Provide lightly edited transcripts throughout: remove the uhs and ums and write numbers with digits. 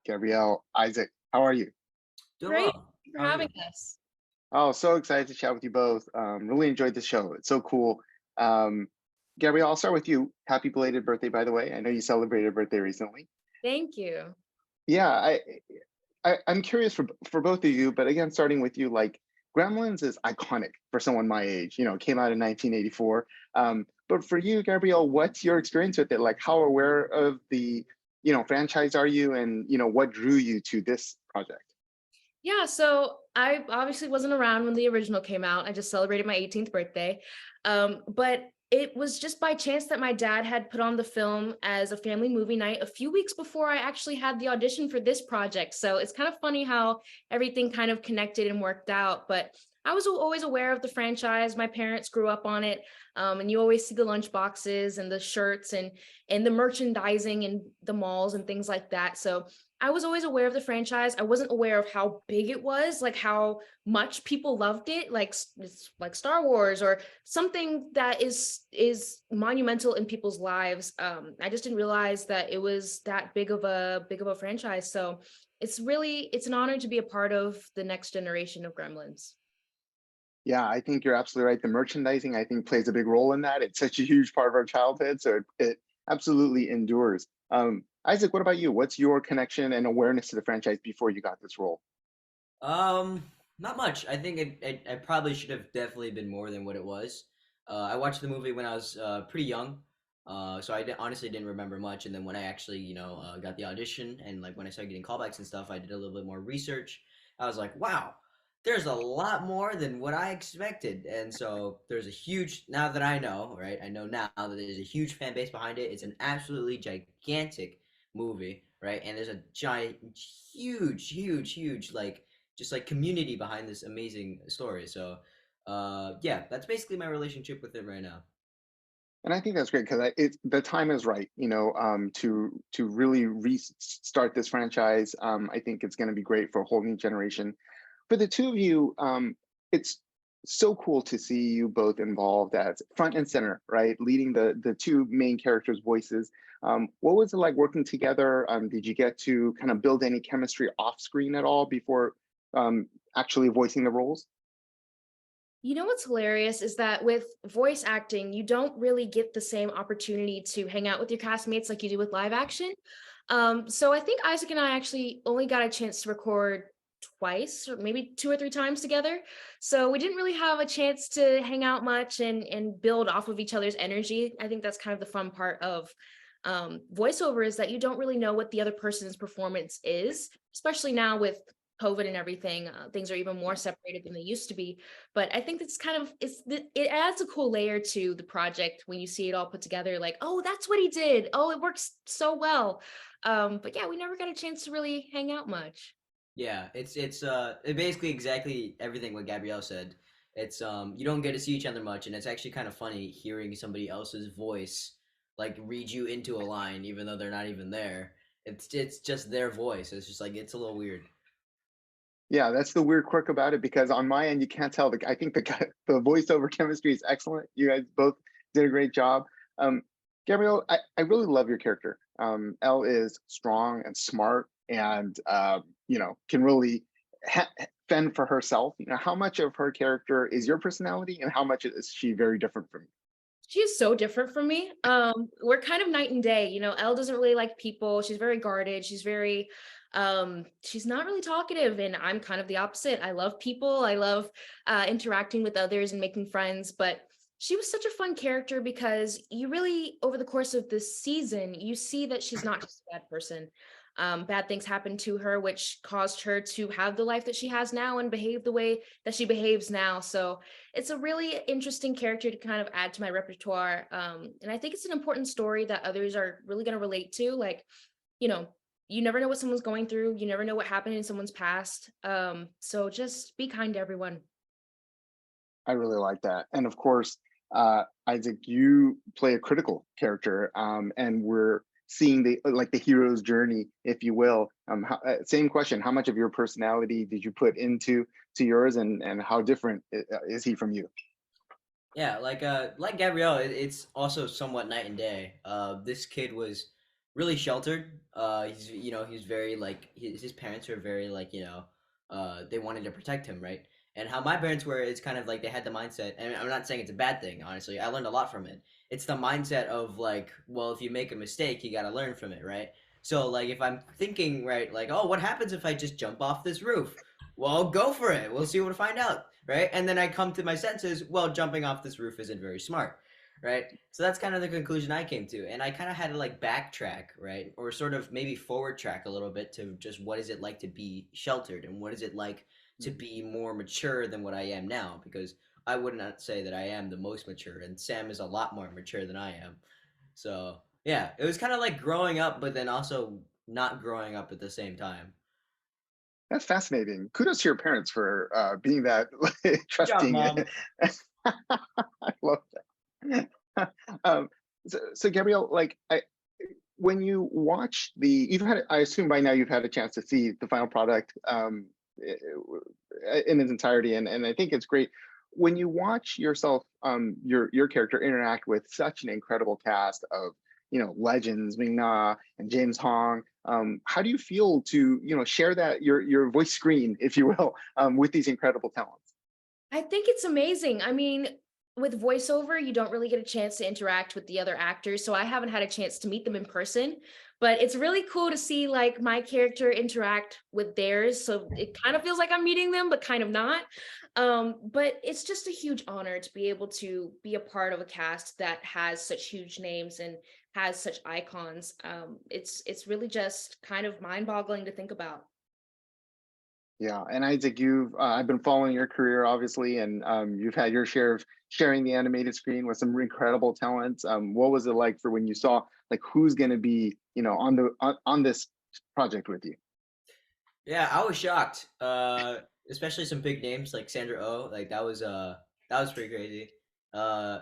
Gabrielle, Isaac, how are you? Doing Great. well. Thank you for How are having you? us. Oh, so excited to chat with you both. Really enjoyed the show. It's so cool. Um, Gabrielle, I'll start with you. Happy belated birthday, by the way. I know you celebrated a birthday recently. Thank you. Yeah, I'm curious for both of you, but again, starting with you, like Gremlins is iconic for someone my age. You know, it came out in 1984. But for you, Gabrielle, what's your experience with it? Like, how aware of the franchise are you, and what drew you to this project? Yeah, so I obviously wasn't around when the original came out. I just celebrated my 18th birthday. But it was just by chance that my dad had put on the film as a family movie night a few weeks before I actually had the audition for this project. So it's kind of funny how everything kind of connected and worked out. But I was always aware of the franchise. My parents grew up on it. And you always see the lunch boxes and the shirts and the merchandising in the malls and things like that. So I was always aware of the franchise. I wasn't aware of how big it was, like how much people loved it, like it's like Star Wars or something that is monumental in people's lives. I just didn't realize that it was that big of a franchise. So it's an honor to be a part of the next generation of Gremlins. Yeah, I think you're absolutely right. The merchandising, I think, plays a big role in that. It's such a huge part of our childhood, so it absolutely endures. Isaac, what about you? What's your connection and awareness to the franchise before you got this role? Um, Not much. I think I probably should have definitely been more than what it was. I watched the movie when I was pretty young, so honestly didn't remember much. And then when I actually, got the audition and like when I started getting callbacks and stuff, I did a little bit more research. I was like, wow, there's a lot more than what I expected. And so there's a huge, now that I know, right? I know now that there's a huge fan base behind it. It's an absolutely gigantic movie, right? And there's a giant, huge, like just like community behind this amazing story. So, yeah, that's basically my relationship with it right now. And I think that's great because it's the time is right, to really restart this franchise. I think it's going to be great for a whole new generation. For the two of you, it's so cool to see you both involved as front and center, right? Leading the two main characters' voices. What was it like working together? Did you get to kind of build any chemistry off screen at all before actually voicing the roles? You know what's hilarious is that with voice acting, you don't really get the same opportunity to hang out with your castmates like you do with live action. So I think Isaac and I actually only got a chance to record twice or maybe two or three times together. So we didn't really have a chance to hang out much and build off of each other's energy. I think that's kind of the fun part of voiceover is that you don't really know what the other person's performance is, especially now with COVID and everything. Things are even more separated than they used to be. But I think it's kind of it adds a cool layer to the project when you see it all put together. Like, oh, that's what he did. Oh, it works so well. But yeah, we never got a chance to really hang out much. Yeah, it's basically exactly everything what Gabrielle said. It's you don't get to see each other much, and it's actually kind of funny hearing somebody else's voice like read you into a line, even though they're not even there. It's just their voice. It's just like it's a little weird. Yeah, that's the weird quirk about it because on my end, you can't tell. I think the voiceover chemistry is excellent. You guys both did a great job. Um, Gabrielle, I really love your character. Elle is strong and smart and, can really fend for herself. How much of her character is your personality and how much is she very different from you? She is so different from me. We're kind of night and day. You know, Elle doesn't really like people. She's very guarded. She's not really talkative, and I'm kind of the opposite. I love people. I love interacting with others and making friends. But she was such a fun character because you really, over the course of this season, you see that she's not just a bad person. Bad things happened to her, which caused her to have the life that she has now and behave the way that she behaves now. So it's a really interesting character to kind of add to my repertoire. And I think it's an important story that others are really going to relate to. Like, you know, you never know what someone's going through. You never know what happened in someone's past. So just be kind to everyone. I really like that. And of course, Isaac, you play a critical character, and we're seeing the hero's journey, if you will. Same question: how much of your personality did you put into yours, and how different is he from you? Yeah, like Gabrielle, it's also somewhat night and day. This kid was really sheltered. He's he's very like his parents are very like they wanted to protect him, right? And how my parents were is kind of like they had the mindset, and I'm not saying it's a bad thing, honestly. I learned a lot from it. It's the mindset of like, well, if you make a mistake, you got to learn from it, right? So like if I'm thinking, right, like, oh, what happens if I just jump off this roof? Well, go for it. We'll see what we find out, right? And then I come to my senses, well, jumping off this roof isn't very smart, right? So that's kind of the conclusion I came to. And I kind of had to like backtrack, right? Or sort of maybe forward track a little bit to just what is it like to be sheltered and what is it like to be more mature than what I am now? Because I would not say that I am the most mature, and Sam is a lot more mature than I am. So yeah, it was kind of like growing up, but then also not growing up at the same time. That's fascinating. Kudos to your parents for being that Good job, trusting. mom. I love that. So Gabrielle, like when you watch you've had, I assume by now you've had a chance to see the final product in its entirety, and I think it's great when you watch yourself, your character interact with such an incredible cast of legends, Ming Na and James Hong. How do you feel to share that your voice screen, if you will, with these incredible talents? I think it's amazing. I mean, with voiceover, you don't really get a chance to interact with the other actors. So I haven't had a chance to meet them in person, but it's really cool to see like my character interact with theirs. So it kind of feels like I'm meeting them, but kind of not. But it's just a huge honor to be able to be a part of a cast that has such huge names and has such icons. It's really just kind of mind-boggling to think about. Yeah, and Isaac, I've been following your career obviously, and you've had your share of sharing the animated screen with some incredible talents. What was it like for when you saw like who's going to be on this project with you? Yeah, I was shocked. Especially some big names like Sandra Oh, like that was pretty crazy. Uh,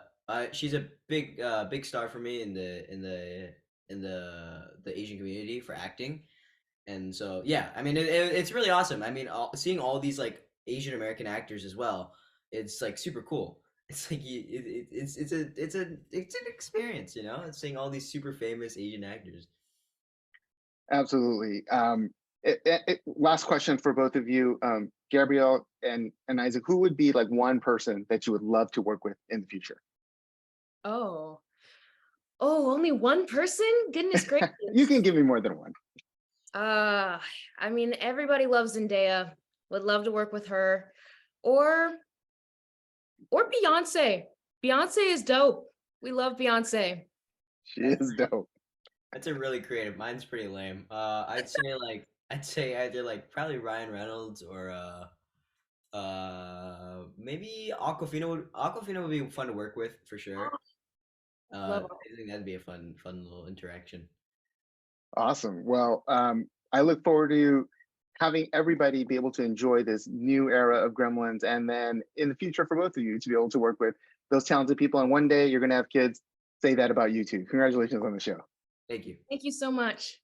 she's a big star for me in the Asian community for acting, and so yeah, I mean it's really awesome. I mean, seeing all these like Asian American actors as well, it's like super cool. It's like it's an experience, It's seeing all these super famous Asian actors. Absolutely. Last question for both of you, Gabrielle and Isaac. Who would be like one person that you would love to work with in the future? Oh, only one person? Goodness You gracious. can give me more than one. Uh, I mean, everybody loves Zendaya. Would love to work with her. Or Beyonce. Beyonce is dope. We love Beyonce. She is dope. That's a really creative. Mine's pretty lame. I'd say either like probably Ryan Reynolds or maybe Aquafina would be fun to work with for sure. Love I think that'd be a fun little interaction. Awesome. Well, I look forward to having everybody be able to enjoy this new era of Gremlins, and then in the future for both of you to be able to work with those talented people. And one day you're going to have kids. Say that about you too. Congratulations on the show. Thank you. Thank you so much.